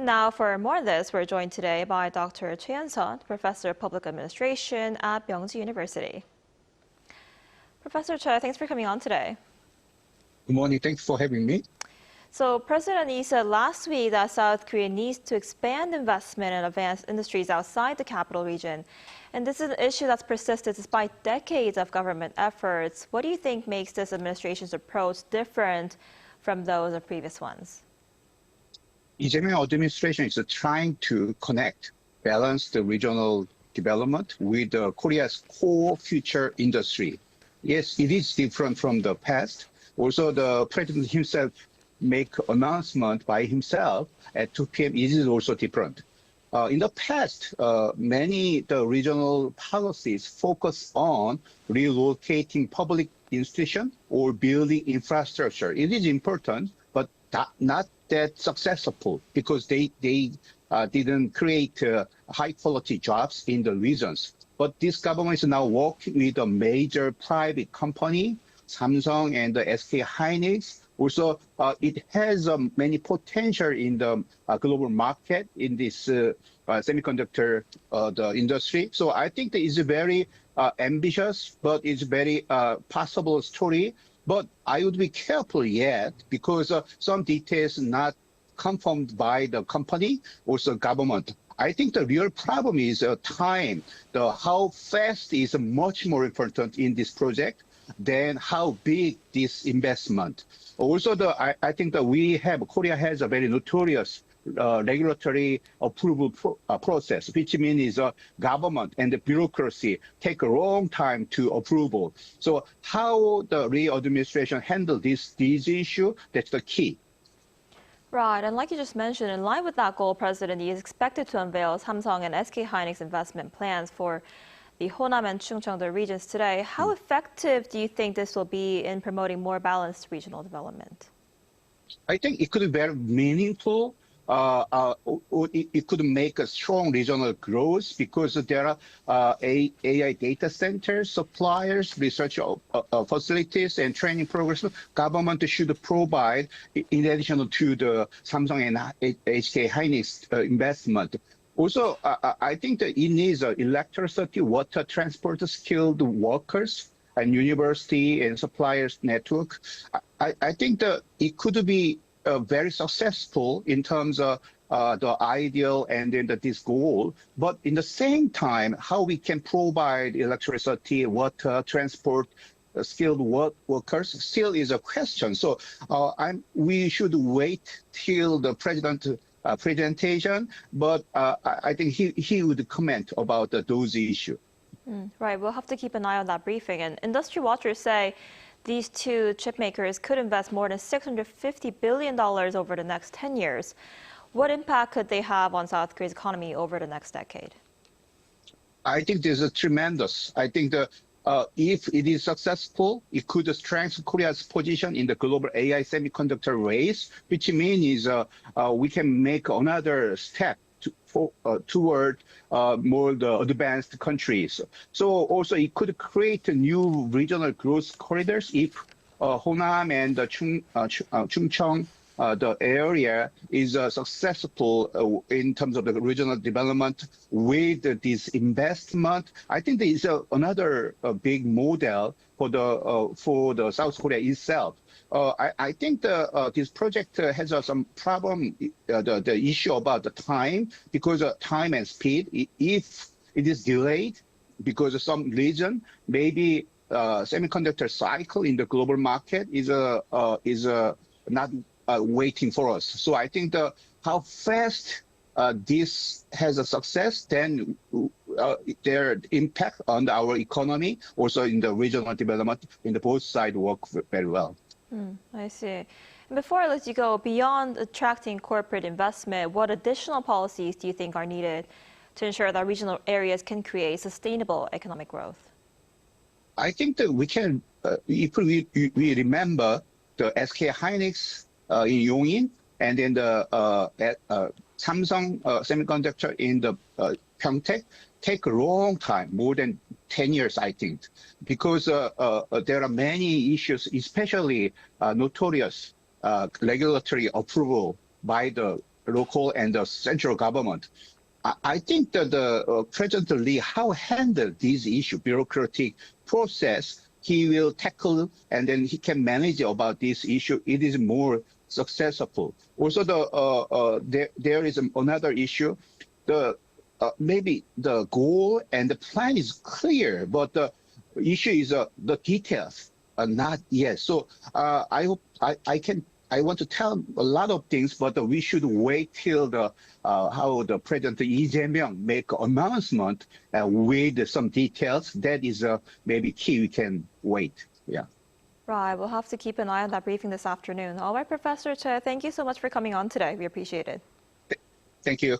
And now for more on this, we're joined today by Dr. Choi Hyunsun, Professor of Public Administration at Myongji University. Professor Choi, thanks for coming on today. Good morning. Thanks for having me. So President Lee said last week that South Korea needs to expand investment in advanced industries outside the capital region. And this is an issue that's persisted despite decades of government efforts. What do you think makes this administration's approach different from those of previous ones? Lee administration is trying to balance the regional development with Korea's core future industry. Yes, it is different from the past. Also, the president himself make announcement by himself at 2 p.m. It is also different. In the past, many the regional policies focus on relocating public institutions or building infrastructure. It is important, but not that successful because they didn't create high-quality jobs in the regions. But this government is now working with a major private company, Samsung and the SK hynix. Also, it has many potential in the global market in this semiconductor the industry. So I think that it's a very ambitious, but it's very possible story. But I would be careful yet because some details not confirmed by the company, also government. I think the real problem is time. How fast is much more important in this project than how big this investment. Also, I think that Korea has a very notorious regulatory approval process, which means government and the bureaucracy take a long time to approval. So how the Lee administration handle this issue, that's the key. Right, and like you just mentioned, in line with that goal, President Lee is expected to unveil Samsung and SK hynix investment plans for the Honam and Chungcheong-do regions today. How effective do you think this will be in promoting more balanced regional development? I think it could be very meaningful. It could make a strong regional growth because there are AI data centers, suppliers, research facilities, and training programs. Government should provide in addition to the Samsung and SK hynix investment. Also, I think that it needs electricity, water, transport, skilled workers, and university and suppliers network. I think that it could be very successful in terms of the ideal and then this goal. But in the same time, how we can provide electricity, water, transport, skilled workers still is a question. So we should wait till the presentation, but I think he would comment about those issues. Right, we'll have to keep an eye on that briefing. And industry watchers say these two chip makers could invest more than $650 billion over the next 10 years. What impact could they have on South Korea's economy over the next decade? I think this is tremendous. I think if it is successful, it could strengthen Korea's position in the global AI semiconductor race, which means we can make another step toward more the advanced countries. So also it could create new regional growth corridors if Honam and Chungcheong, the area is successful in terms of the regional development with this investment. I think there is another big model for the South Korea itself. I think this project has some problem, the issue about the time, because time and speed. If it is delayed because of some reason, maybe semiconductor cycle in the global market is not waiting for us. So I think how fast this has a success, then their impact on our economy, also in the regional development, in the both sides work very well. I see. And before I let you go, beyond attracting corporate investment, what additional policies do you think are needed to ensure that regional areas can create sustainable economic growth? I think that we can, if we remember the SK hynix in Yongin, and then the Samsung semiconductor in the Pyeongtaek, take a long time, more than 10 years, I think, because there are many issues, especially notorious regulatory approval by the local and the central government. I think that President Lee, how handle this issue, bureaucratic process, he will tackle and then he can manage about this issue. It is more successful. Also, there is another issue. Maybe the goal and the plan is clear, but the issue is the details are not yet. So I hope I want to tell a lot of things, but we should wait till how the President Lee Jae-myung make announcement with some details. That is maybe key. We can wait. Yeah. Right. We'll have to keep an eye on that briefing this afternoon. All right, Professor Choi, thank you so much for coming on today. We appreciate it. Thank you.